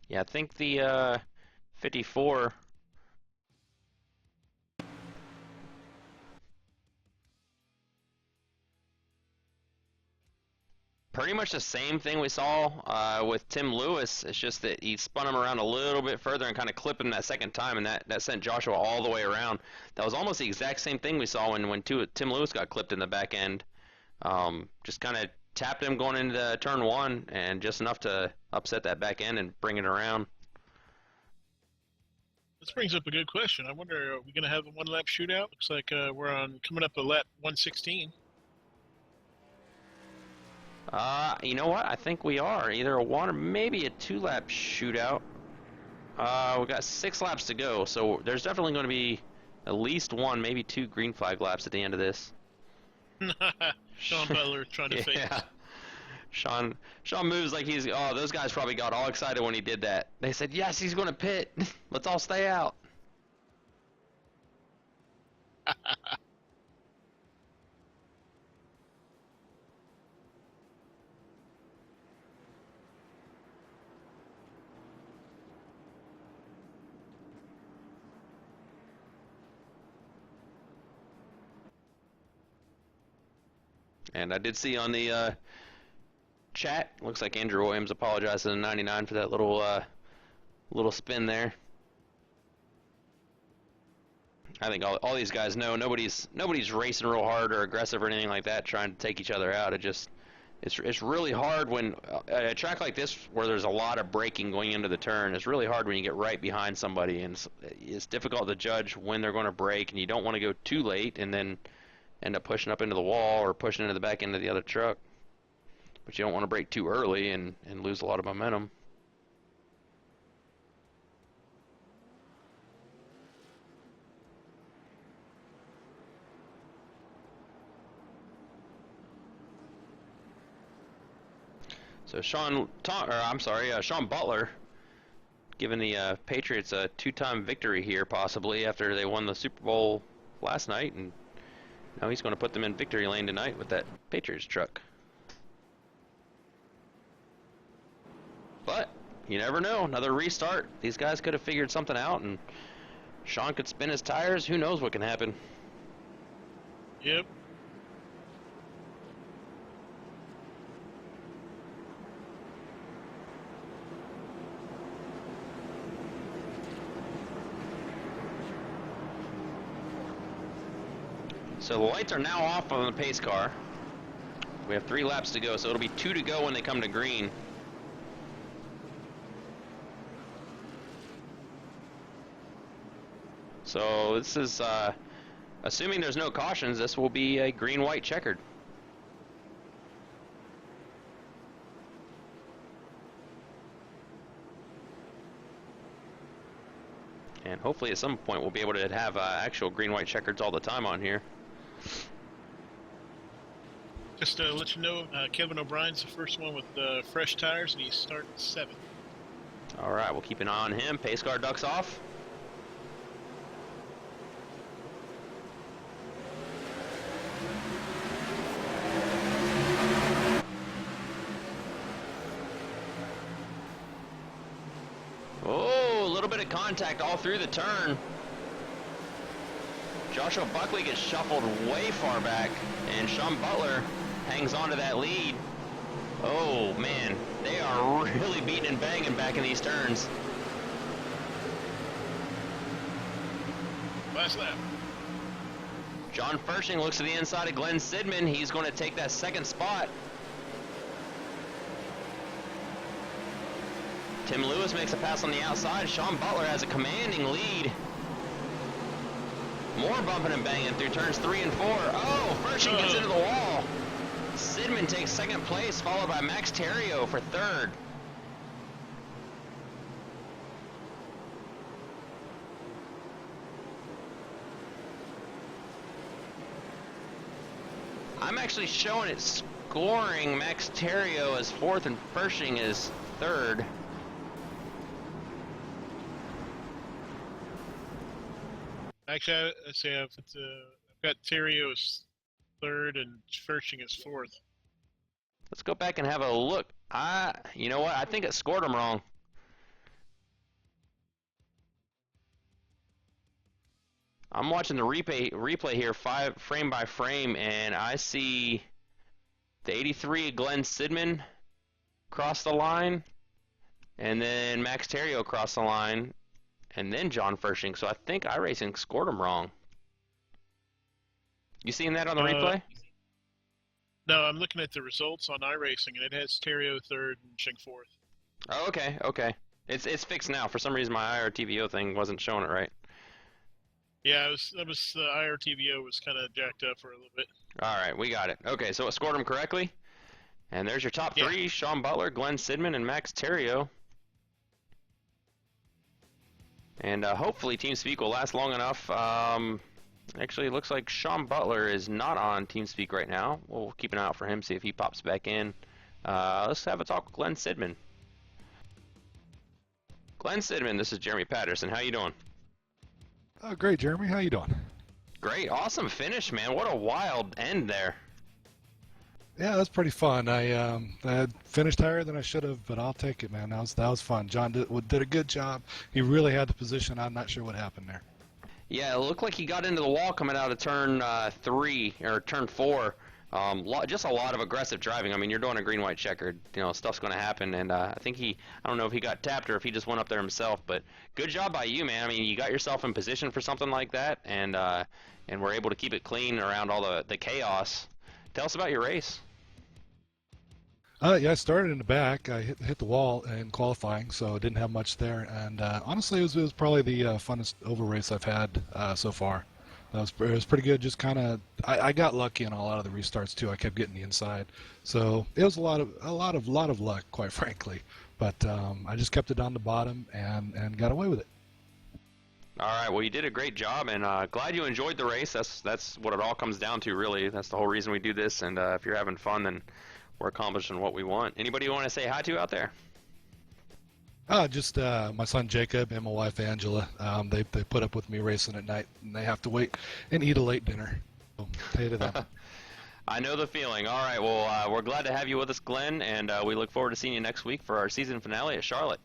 Yeah, I think the 54 pretty much the same thing we saw with Tim Lewis. It's just that he spun him around a little bit further and kind of clipped him that second time, and that sent Joshua all the way around. That was almost the exact same thing we saw when Tim Lewis got clipped in the back end. Just kind of tapped him going into turn 1, and just enough to upset that back end and bring it around. This brings up a good question. I wonder, are we going to have a one-lap shootout? Looks like we're coming up to lap 116. You know what? I think we are. Either a 1 or maybe a 2-lap shootout. We've got 6 laps to go, so there's definitely going to be at least 1, maybe 2 green flag laps at the end of this. Sean Butler trying to fake. Yeah. Sean moves like he's, oh, those guys probably got all excited when he did that. They said, yes, he's going to pit. Let's all stay out. And I did see on the chat, looks like Andrew Williams apologized to the 99 for that little spin there. I think all these guys know nobody's racing real hard or aggressive or anything like that, trying to take each other out. It's really hard when a track like this where there's a lot of braking going into the turn. It's really hard when you get right behind somebody, and it's difficult to judge when they're going to brake, and you don't want to go too late and then end up pushing up into the wall or pushing into the back end of the other truck. But you don't want to brake too early and lose a lot of momentum. So Sean Butler giving the Patriots a 2-time victory here, possibly, after they won the Super Bowl last night, and now he's going to put them in victory lane tonight with that Patriots truck. But you never know. Another restart. These guys could have figured something out, and Sean could spin his tires. Who knows what can happen? Yep. So the lights are now off on the pace car. We have 3 laps to go, so it'll be 2 to go when they come to green. So this is, assuming there's no cautions, this will be a green-white checkered. And hopefully at some point we'll be able to have actual green-white checkers all the time on here. Just to let you know, Kevin O'Brien's the first one with fresh tires, and he's starting 7th. All right, we'll keep an eye on him. Pace car ducks off. Oh, a little bit of contact all through the turn. Joshua Buckley gets shuffled way far back, and Sean Butler hangs on to that lead. Oh, man, they are really beating and banging back in these turns. Last lap. John Fershing looks to the inside of Glenn Sidman. He's going to take that 2nd spot. Tim Lewis makes a pass on the outside. Sean Butler has a commanding lead. More bumping and banging through turns 3 and 4. Oh, Fershing gets into the wall. Sidman takes 2nd place, followed by Max Terrio for 3rd. I'm actually showing it scoring Max Terrio as 4th and Fershing is 3rd. Actually, let's say I've got Terrio as 3rd and Fershing as 4th. Let's go back and have a look. You know what? I think it scored him wrong. I'm watching the replay here, frame by frame, and I see the 83 Glenn Sidman cross the line, and then Max Terrio cross the line, and then John Fershing. So I think iRacing scored him wrong. You seeing that on the replay? No, I'm looking at the results on iRacing, and it has Terrio 3rd and Shing 4th. Oh, okay, okay. It's fixed now. For some reason, my IRTVO thing wasn't showing it right. Yeah, the IRTVO was kind of jacked up for a little bit. All right, we got it. Okay, so it scored him correctly. And there's your top 3, Sean Butler, Glenn Sidman, and Max Terrio. And hopefully TeamSpeak will last long enough. Actually, it looks like Sean Butler is not on TeamSpeak right now. We'll keep an eye out for him, see if he pops back in. Let's have a talk with Glenn Sidman. Glenn Sidman, this is Jeremy Patterson. How you doing? Oh, great, Jeremy. How you doing? Great, awesome finish, man. What a wild end there. Yeah, that's pretty fun. I had finished higher than I should have, but I'll take it, man. That was fun. John did a good job. He really had the position. I'm not sure what happened there. Yeah, it looked like he got into the wall coming out of turn 3 or turn 4. Just a lot of aggressive driving. I mean, you're doing a green-white checkered. You know, stuff's going to happen. And I think I don't know if he got tapped or if he just went up there himself. But good job by you, man. I mean, you got yourself in position for something like that, and we're able to keep it clean around all the chaos. Tell us about your race. Yeah, I started in the back. I hit the wall in qualifying, so I didn't have much there. And honestly, it was probably the funnest oval race I've had so far. It was pretty good. Just kind of, I got lucky in a lot of the restarts too. I kept getting the inside, so it was a lot of luck, quite frankly. But I just kept it on the bottom and got away with it. All right. Well, you did a great job, and glad you enjoyed the race. That's what it all comes down to, really. That's the whole reason we do this. And if you're having fun, then we're accomplishing what we want. Anybody you want to say hi to out there? Just my son Jacob and my wife Angela. They put up with me racing at night, and they have to wait and eat a late dinner. So, hey to them. I know the feeling. All right. Well, we're glad to have you with us, Glenn, and we look forward to seeing you next week for our season finale at Charlotte.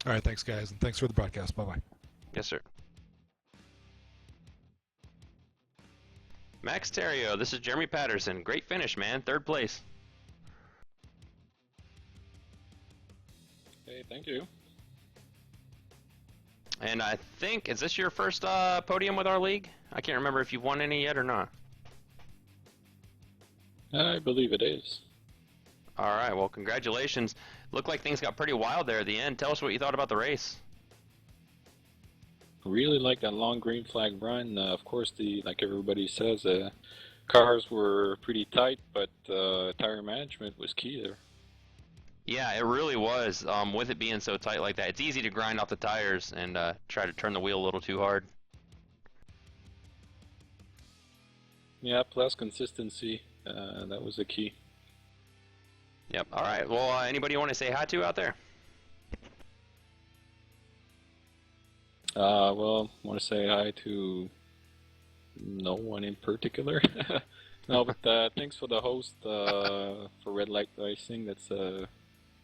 All right. Thanks, guys, and thanks for the broadcast. Bye-bye. Yes, sir. Max Terrio, this is Jeremy Patterson. Great finish, man. 3rd place. Hey, thank you. And I think, is this your first podium with our league? I can't remember if you've won any yet or not. I believe it is. All right, well, congratulations. Looked like things got pretty wild there at the end. Tell us what you thought about the race. Really like that long green flag run. Of course, like everybody says, cars were pretty tight, but tire management was key there. Yeah, it really was. With it being so tight like that, it's easy to grind off the tires and try to turn the wheel a little too hard. Yeah, plus consistency. That was the key. Yep. All right. Well, anybody you want to say hi to out there? Well, I want to say hi to no one in particular. No, but thanks for the host for Red Light Racing. That's a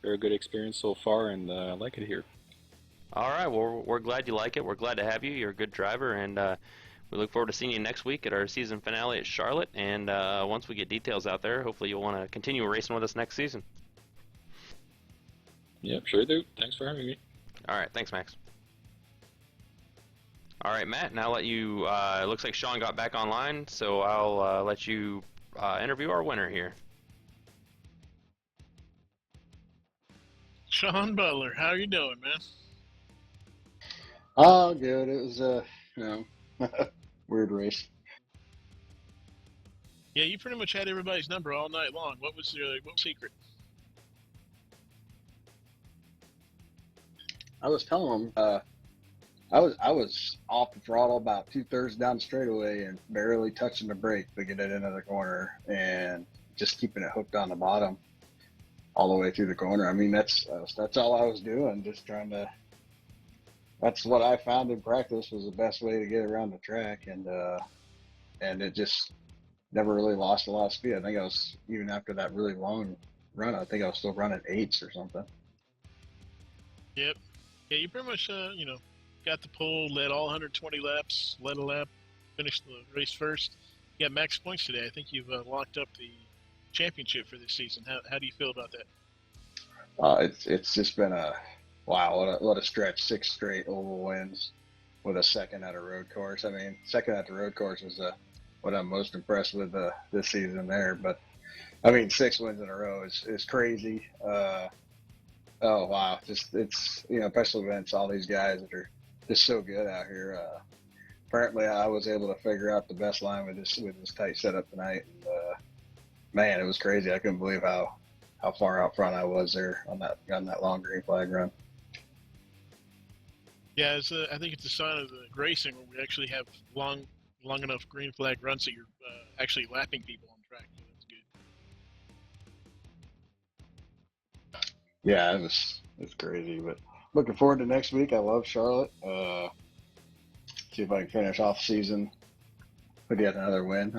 very good experience so far, and I like it here. All right. Well, we're glad you like it. We're glad to have you. You're a good driver, and we look forward to seeing you next week at our season finale at Charlotte. And once we get details out there, hopefully you'll want to continue racing with us next season. Yep, sure do. Thanks for having me. All right. Thanks, Max. All right, Matt. Now let you. It looks like Sean got back online, so I'll let you interview our winner here. Sean Butler, how are you doing, man? Oh, good. It was weird race. Yeah, you pretty much had everybody's number all night long. What was your secret? I was telling them, I was off the throttle about 2/3 down the straightaway and barely touching the brake to get it into the corner, and just keeping it hooked on the bottom all the way through the corner. I mean, that's all I was doing, just trying to. That's what I found in practice was the best way to get around the track, and it just never really lost a lot of speed. I think I was, even after that really long run, I think I was still running 8s or something. Yep. Yeah, you pretty much got the pole, led all 120 laps, led a lap, finished the race first. You got max points today. I think you've locked up the championship for this season. How do you feel about that? It's just been a wow, what a stretch. 6 straight oval wins with a second at a road course. I mean, second at the road course was what I'm most impressed with this season there. But I mean, 6 wins in a row is crazy. Oh wow, just it's special events. All these guys that are just so good out here. Apparently, I was able to figure out the best line with this tight setup tonight. And, man, it was crazy. I couldn't believe how far out front I was there on that long green flag run. Yeah, I think it's a sign of the racing where we actually have long enough green flag runs that you're actually lapping people on track. So that's good. Yeah, it's crazy, but looking forward to next week. I love Charlotte. See if I can finish off the season with yet another win.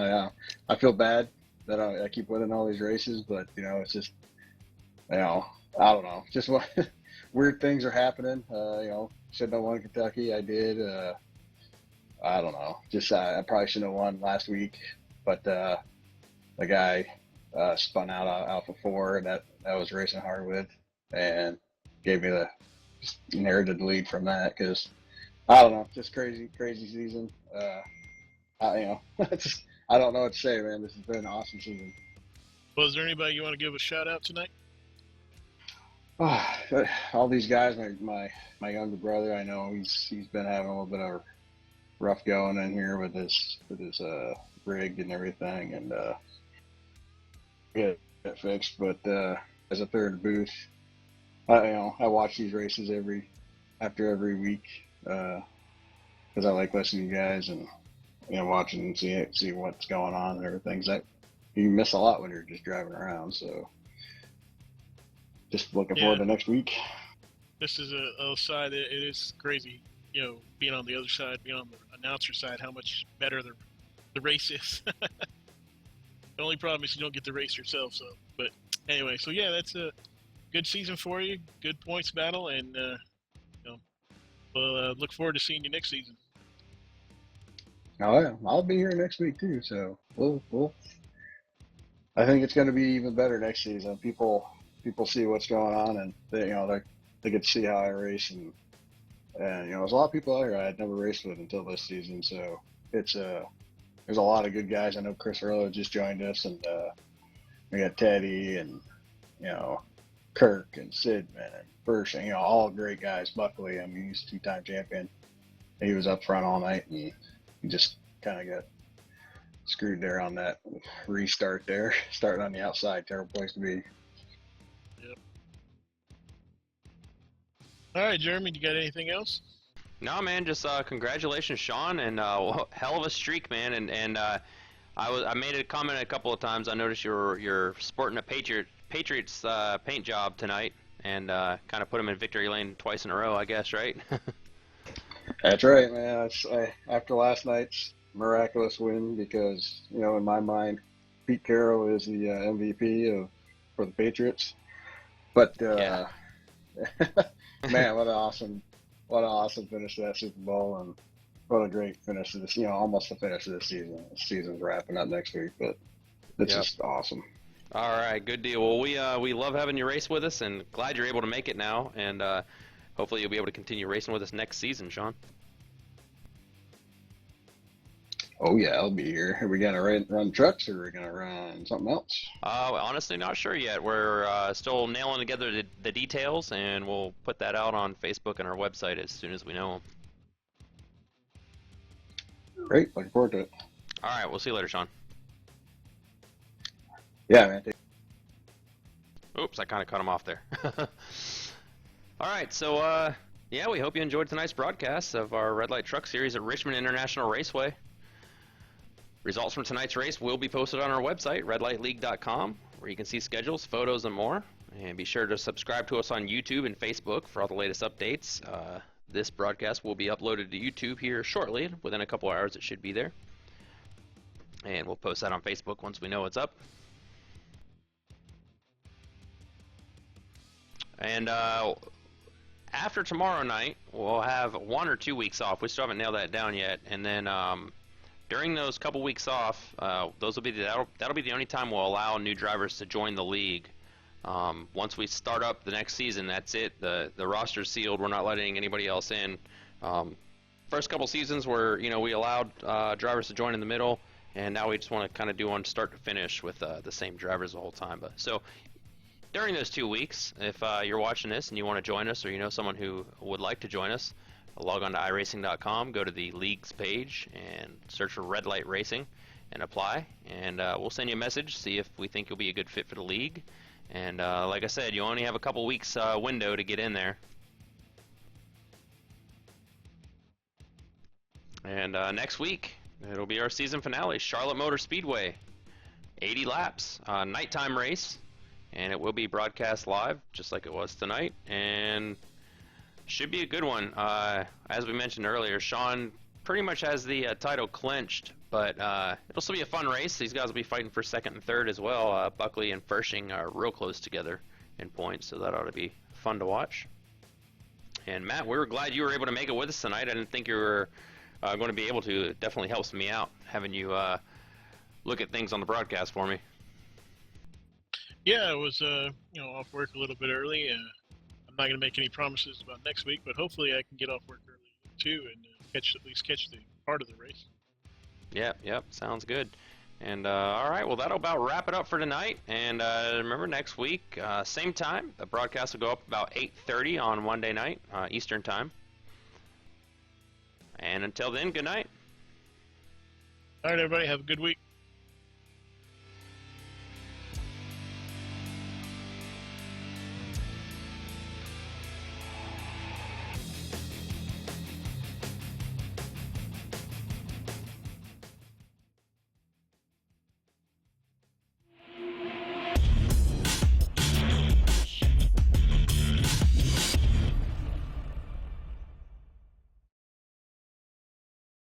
I feel bad that I keep winning all these races, but it's just I don't know, just what weird things are happening. Shouldn't have won Kentucky. I did. I don't know. Just I probably shouldn't have won last week, but the guy spun out Alpha 4 that I was racing hard with, and gave me just inherited the lead from that because I don't know, just crazy season. I don't know what to say, man. This has been an awesome season. Well, is there anybody you want to give a shout out tonight? All these guys. My younger brother, I know he's been having a little bit of rough going in here with his rig and everything, and get it fixed. But as a third booth, I watch these races after every week because I like listening to you guys and watching and see what's going on and everything. You miss a lot when you're just driving around. So just looking forward to next week. This is a side. It is crazy, being on the other side, being on the announcer side, how much better the race is. The only problem is you don't get to race yourself. So, but anyway, so yeah, that's a good season for you. Good points battle, and we'll look forward to seeing you next season. Oh yeah, I'll be here next week too. So we'll I think it's going to be even better next season. People see what's going on, and they get to see how I race, and there's a lot of people out here I had never raced with until this season. So it's there's a lot of good guys. I know Chris Earlo just joined us, and we got Teddy and Kirk and Sidman and Bursch, all great guys. Buckley, I mean, he's a 2-time champion. He was up front all night, and he just kind of got screwed there on that restart there. Starting on the outside, terrible place to be. Yep. All right, Jeremy, you got anything else? No, man, just congratulations, Sean, and hell of a streak, man. And I made a comment a couple of times. I noticed you're sporting a Patriots paint job tonight, and kind of put them in victory lane twice in a row, I guess, right? That's right, man. After last night's miraculous win, because in my mind, Pete Carroll is the MVP for the Patriots. But Yeah. man, what an awesome finish to that Super Bowl, and what a great finish to this. Almost the finish of this season. The season's wrapping up next week, but it's Yep. just awesome. All right, good deal. Well, we love having you race with us, and glad you're able to make it now, and hopefully you'll be able to continue racing with us next season, Sean. Oh yeah, I'll be here. Are we gonna run trucks, or are we gonna run something else? Honestly, not sure yet. We're still nailing together the details, and we'll put that out on Facebook and our website as soon as we know them. Great, looking forward to it. All right, we'll see you later, Sean. Yeah, man. Oops, I kind of cut him off there. All right, so yeah, we hope you enjoyed tonight's broadcast of our Red Light Truck Series at Richmond International Raceway. Results from tonight's race will be posted on our website, redlightleague.com, where you can see schedules, photos, and more. And be sure to subscribe to us on YouTube and Facebook for all the latest updates. This broadcast will be uploaded to YouTube here shortly. Within a couple hours, it should be there. And we'll post that on Facebook once we know it's up. And after tomorrow night, we'll have 1 or 2 weeks off. We still haven't nailed that down yet. And then during those couple weeks off, that'll be the only time we'll allow new drivers to join the league. Once we start up the next season, that's it. The roster's sealed. We're not letting anybody else in. First couple seasons where we allowed drivers to join in the middle, and now we just want to kind of do on start to finish with the same drivers the whole time. But so during those 2 weeks, if you're watching this and you want to join us, or you know someone who would like to join us, log on to iRacing.com, go to the leagues page, and search for Red Light Racing, and apply. And we'll send you a message, see if we think you'll be a good fit for the league. And like I said, you only have a couple weeks window to get in there. And next week, it'll be our season finale, Charlotte Motor Speedway, 80 laps, nighttime race, and it will be broadcast live, just like it was tonight. And should be a good one. As we mentioned earlier, Sean pretty much has the title clinched, but it'll still be a fun race. These guys will be fighting for second and third as well. Buckley and Fershing are real close together in points, so that ought to be fun to watch. And Matt, we were glad you were able to make it with us tonight. I didn't think you were going to be able to. It definitely helps me out having you look at things on the broadcast for me. Yeah, I was off work a little bit early. I'm not going to make any promises about next week, but hopefully I can get off work early too and at least catch the part of the race. Yep, sounds good. And all right, well, that'll about wrap it up for tonight. And remember, next week, same time, the broadcast will go up about 8:30 on Monday night, Eastern time. And until then, good night. All right, everybody, have a good week.